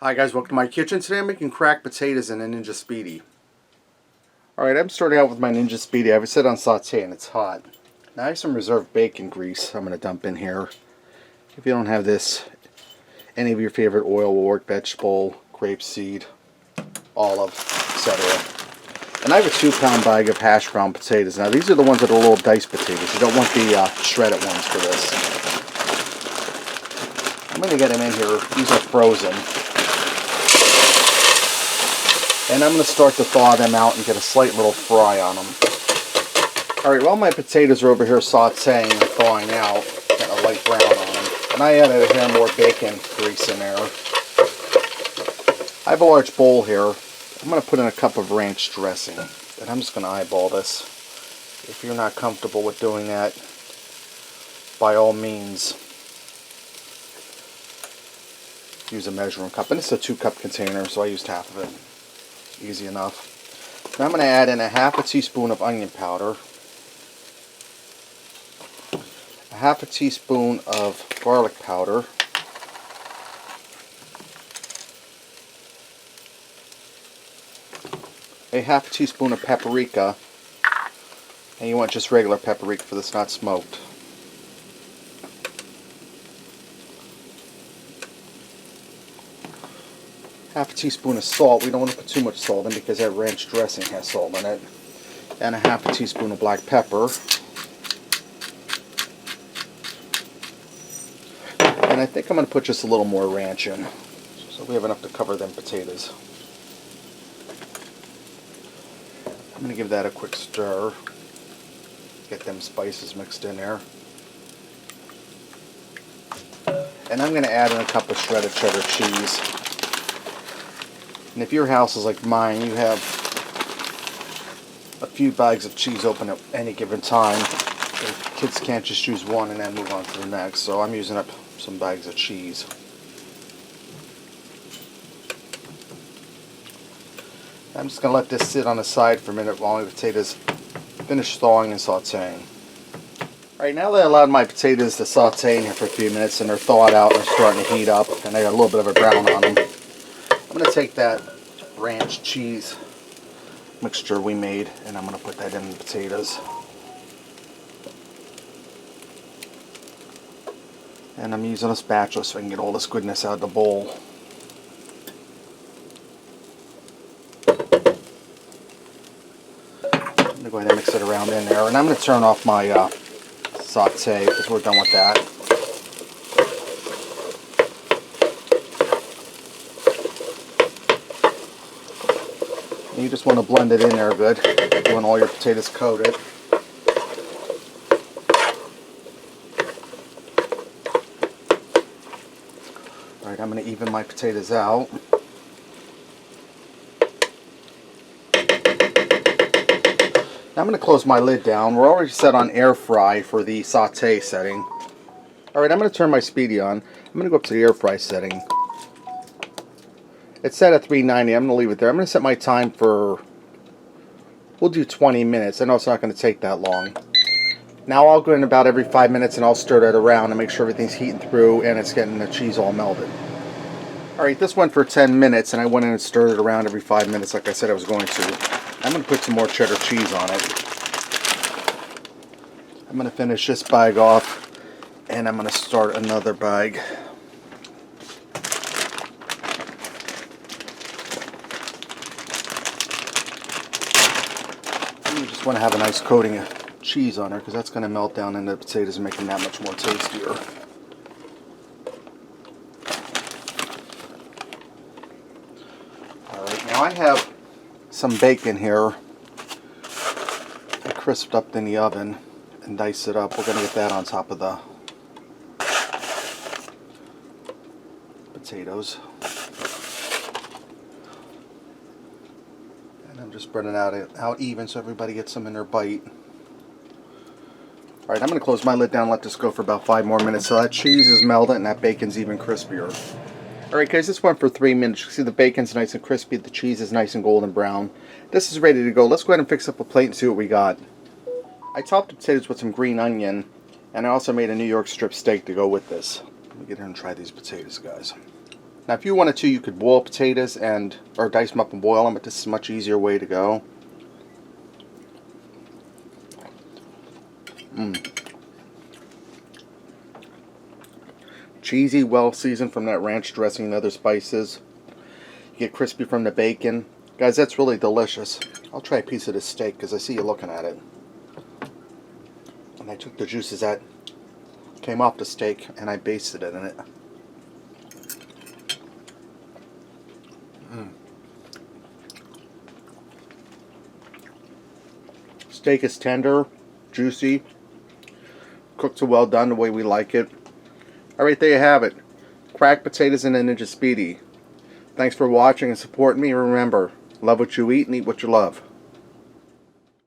Hi guys, welcome to my kitchen. Today I'm making cracked potatoes in a Ninja Speedi. Alright, I'm starting out with my Ninja Speedi. I have it set on saute and it's hot. Now I have some reserved bacon grease I'm going to dump in here. If you don't have this, any of your favorite oil will work: vegetable, grapeseed, olive, etc. And I have a 2-pound bag of hash brown potatoes. Now these are the ones that are little diced potatoes. You don't want the shredded ones for this. I'm going to get them in here. These are frozen. And I'm going to start to thaw them out and get a slight little fry on them. Alright, while my potatoes are over here sauteing and thawing out, getting a light brown on them, and I added a hair more bacon grease in there. I have a large bowl here. I'm going to put in a cup of ranch dressing, and I'm just going to eyeball this. If you're not comfortable with doing that, by all means, use a measuring cup. And it's a 2-cup container, so I used half of it. Easy enough. Now I'm going to add in a half a teaspoon of onion powder, a half a teaspoon of garlic powder, a half teaspoon of paprika, and you want just regular paprika for this, not smoked. Half a teaspoon of salt. We don't want to put too much salt in because that ranch dressing has salt in it. And a half a teaspoon of black pepper. And I think I'm going to put just a little more ranch in, so we have enough to cover them potatoes. I'm going to give that a quick stir. Get them spices mixed in there. And I'm going to add in a cup of shredded cheddar cheese. And if your house is like mine, you have a few bags of cheese open at any given time. The kids can't just use one and then move on to the next, so I'm using up some bags of cheese. I'm just going to let this sit on the side for a minute while my potatoes finish thawing and sauteing. Alright, now that I allowed my potatoes to saute in here for a few minutes and they're thawed out and they're starting to heat up and they got a little bit of a brown on them, I'm going to take that ranch cheese mixture we made and I'm going to put that in the potatoes. And I'm using a spatula so I can get all this goodness out of the bowl. I'm going to go ahead and mix it around in there, and I'm going to turn off my saute because we're done with that. And you just want to blend it in there good. You want all your potatoes coated. Alright, I'm going to even my potatoes out. Now I'm going to close my lid down. We're already set on air fry for the saute setting. Alright, I'm going to turn my Speedi on. I'm going to go up to the air fry setting. It's set at 390. I'm going to leave it there. I'm going to set my time for, we'll do 20 minutes. I know it's not going to take that long. Now I'll go in about every 5 minutes and I'll stir that around and make sure everything's heating through and it's getting the cheese all melted. Alright, this went for 10 minutes and I went in and stirred it around every 5 minutes like I said I was going to. I'm going to put some more cheddar cheese on it. I'm going to finish this bag off and I'm going to start another bag. You just want to have a nice coating of cheese on her because that's going to melt down into the potatoes and make them that much more tastier. Alright, now I have some bacon here. I crisped up in the oven and diced it up. We're going to get that on top of the potatoes. And I'm just spreading it out even so everybody gets some in their bite. Alright, I'm going to close my lid down and let this go for about 5 more minutes so that cheese is melted and that bacon's even crispier. Alright guys, this went for 3 minutes. You can see the bacon's nice and crispy, the cheese is nice and golden brown. This is ready to go. Let's go ahead and fix up a plate and see what we got. I topped the potatoes with some green onion, and I also made a New York strip steak to go with this. Let me get here and try these potatoes, guys. Now if you wanted to, you could boil potatoes or dice them up and boil them, but this is a much easier way to go. Cheesy, well seasoned from that ranch dressing and other spices. You get crispy from the bacon. Guys, that's really delicious. I'll try a piece of this steak because I see you looking at it. And I took the juices that came off the steak and I basted it in it. Steak is tender, juicy, cooked so well done the way we like it. Alright, there you have it. Cracked potatoes and a Ninja Speedi. Thanks for watching and supporting me. Remember, love what you eat and eat what you love.